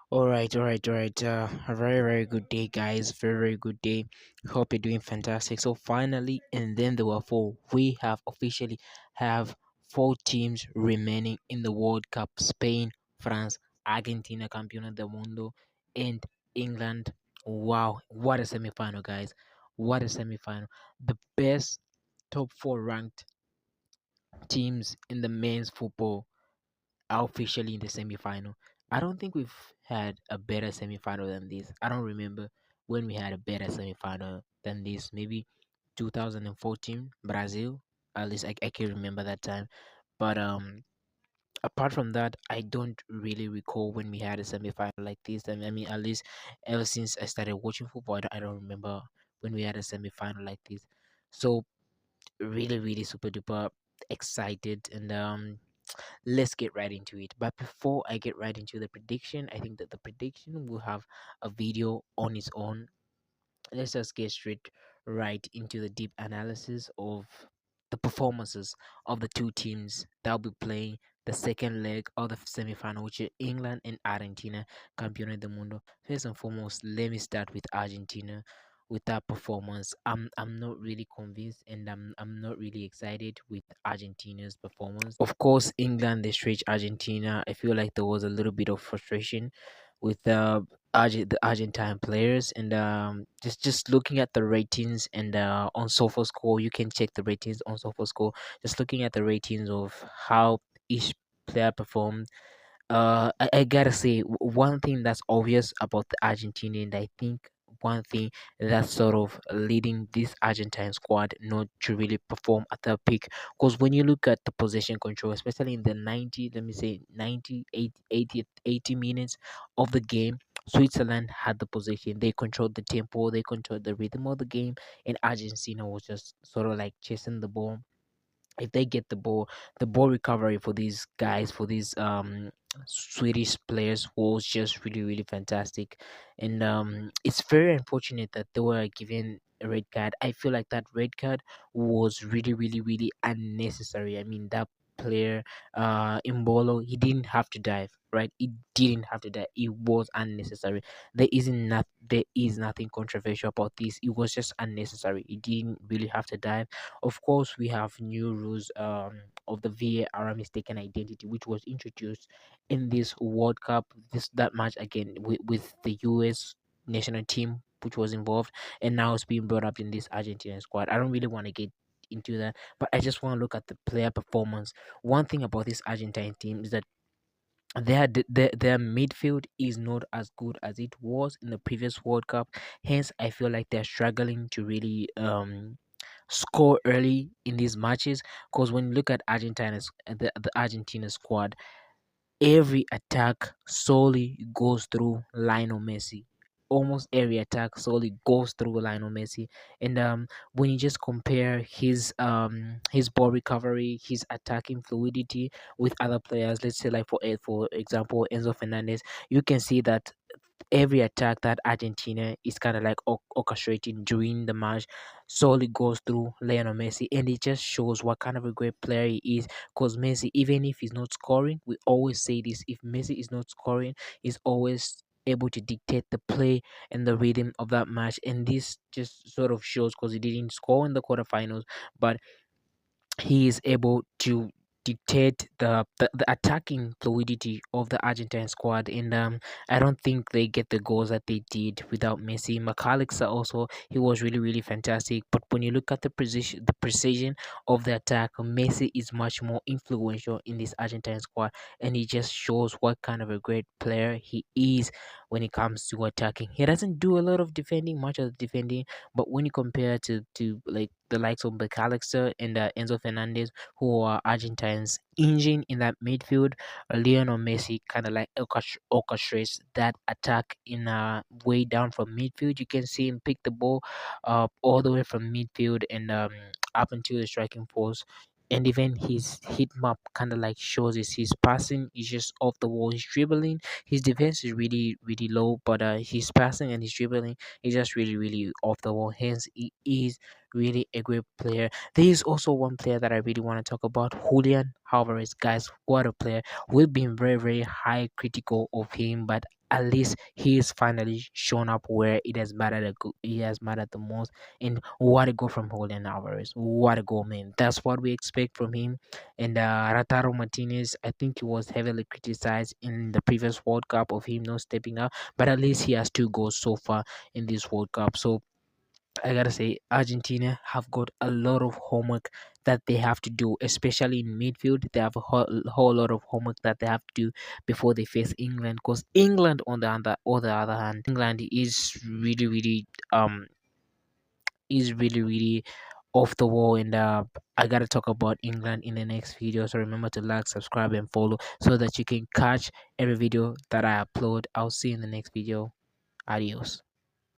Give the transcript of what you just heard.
All right. A very, very good day, guys. Very, very good day. Hope you're doing fantastic. So finally, and then there were four. We have officially have four teams remaining in the World Cup: Spain, France, Argentina, Campeona del Mundo, and England. Wow, what a semifinal, guys! What a semifinal! The best top four ranked teams in the men's football are officially in the semi-final. I don't think we've had a better semi-final than this. I don't remember when we had a better semi-final than this. Maybe 2014 Brazil. At least I can remember that time. But apart from that, I don't really recall when we had a semi-final like this. I mean, at least ever since I started watching football, I don't remember when we had a semi-final like this. So really, really super duper excited, and let's get right into it. But before I get right into the prediction, I think that the prediction will have a video on its own. Let's just get straight right into the deep analysis of the performances of the two teams that will be playing the second leg of the semi-final, which is England and Argentina, Campeona del Mundo. First and foremost, let me start with Argentina. With that performance, I'm not really convinced, and I'm not really excited with Argentina's performance. Of course, England they stretched Argentina. I feel like there was a little bit of frustration with the Argentine players, and just looking at the ratings and on SofaScore, you can check the ratings on SofaScore. Just looking at the ratings of how each player performed, I gotta say one thing that's obvious about the Argentinian. I think one thing that's sort of leading this Argentine squad not to really perform at their peak. Because when you look at the possession control, especially in the 90, let me say 90, 80 minutes of the game, Switzerland had the possession. They controlled the tempo, they controlled the rhythm of the game, and Argentina was just sort of like chasing the ball. If they get the ball recovery for these guys, for these Swedish players, was just really, really fantastic. And it's very unfortunate that they were given a red card. I feel like that red card was really, really, really unnecessary. I mean, that player Imbolo, he didn't have to dive, right? He didn't have to dive. It was unnecessary. There is nothing controversial about this. It was just unnecessary. He didn't really have to dive. Of course, we have new rules of the VAR mistaken identity, which was introduced in this World Cup, this that match again with the US national team, which was involved, and now it's being brought up in this Argentinian squad. I don't really want to get into that, but I just want to look at the player performance. One thing about this Argentine team is that their midfield is not as good as it was in the previous World Cup. Hence, I feel like they're struggling to really score early in these matches. Because when you look at the Argentina squad, every attack solely goes through Lionel Messi. Almost every attack solely goes through Lionel Messi, and when you just compare his ball recovery, his attacking fluidity with other players, let's say like for example Enzo Fernandez, you can see that every attack that Argentina is kind of like orchestrating during the match solely goes through Lionel Messi, and it just shows what kind of a great player he is. Because Messi, even if he's not scoring, we always say this: if Messi is not scoring, he's always able to dictate the play and the rhythm of that match. And this just sort of shows because he didn't score in the quarterfinals, but he is able to dictate the attacking fluidity of the Argentine squad, and I don't think they get the goals that they did without Messi. McAllister also, he was really, really fantastic, but when you look at the precision of the attack, Messi is much more influential in this Argentine squad, and he just shows what kind of a great player he is when it comes to attacking. He doesn't do a lot of defending, much of the defending, but when you compare to like the likes of McAllister and Enzo Fernandez, who are Argentines engine in that midfield, Lionel Messi kind of like orchestrates that attack in way down from midfield. You can see him pick the ball all the way from midfield and up into the striking force. And even his hit map kind of like shows is his passing is just off the wall. His dribbling, his defense is really, really low, but his passing and his dribbling is just really, really off the wall. Hence, he is really a great player. There is also one player that I really want to talk about, Julian Alvarez. Guys, what a player! We've been very, very high critical of him, but at least he is finally shown up where it has mattered. He has mattered the most. And what a goal from Julian Alvarez! What a goal, man! That's what we expect from him. And Rataro Martinez, I think he was heavily criticized in the previous World Cup of him not stepping up, but at least he has 2 goals so far in this World Cup. So I gotta say, Argentina have got a lot of homework that they have to do, especially in midfield. They have a whole lot of homework that they have to do before they face England. Because England, on the other hand, England is really, really off the wall. And I gotta talk about England in the next video. So remember to like, subscribe, and follow so that you can catch every video that I upload. I'll see you in the next video. Adios.